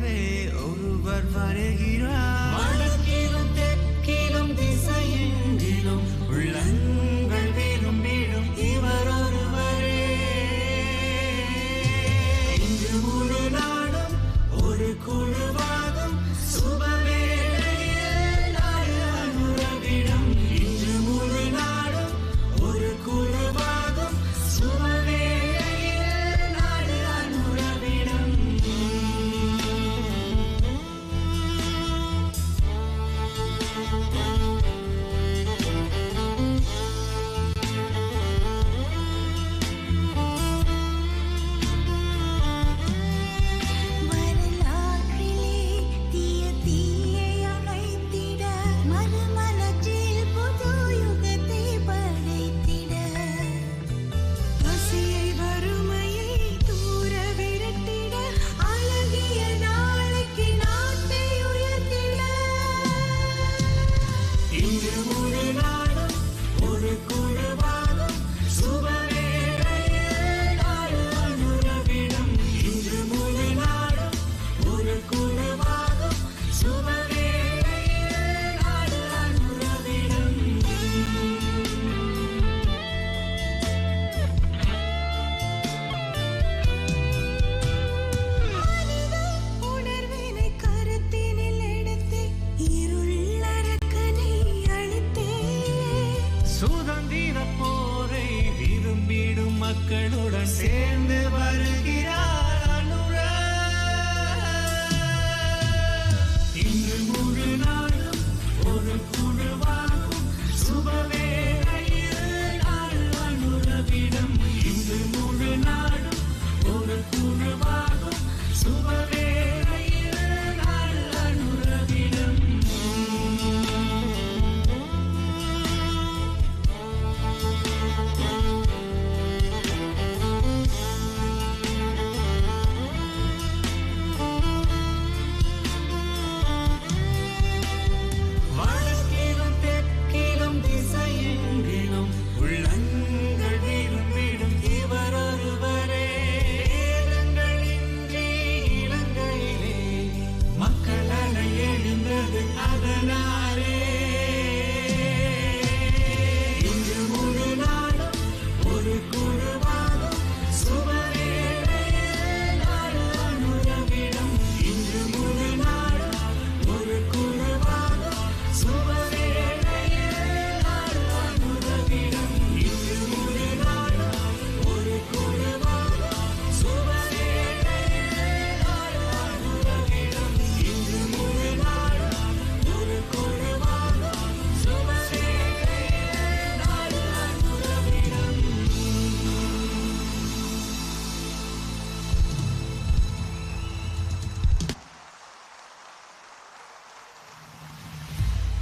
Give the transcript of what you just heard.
தேடவே ஒருவர் வருகிறார். வடக்கிலும் தெற்கிலும் திசையெங்கிலும் உள்ளங்கள் விரும்பிடும் இவர் ஒருவரே. இன்று முழு நாடும் ஒரு குழுவாகும் சுபவேளையில் நாடு அனுரவிடும். இன்று முழு நாடும் ஒரு குழுவாகும் சுபவேளையில் நாடு அனுரவிடும். வரலாற்றிலே தீய தீயை அணைத்திட மறுமலர்ச்சியில் புது யுகத்தை படைத்திட பசியை வறுமையை தூர விரட்டிட அழகிய நாளைக்கு நாட்டை உயர்த்திட இன்று முழு நாடும் ஒரு குழுவாகும் சுபவேளையில் நாடு அனுரவிடும். இன்று முழு நாடும் ஒரு குழுவாகும் சுபவேளையில் நாடு அனுரவிடும். மனித உணர்வினை கருத்தினில் எடுத்து இருள் அரக்கனை அழித்தே சுதந்திர போரை விரும்பிடும் மக்களுடன் சேர்ந்து வருகிறார்.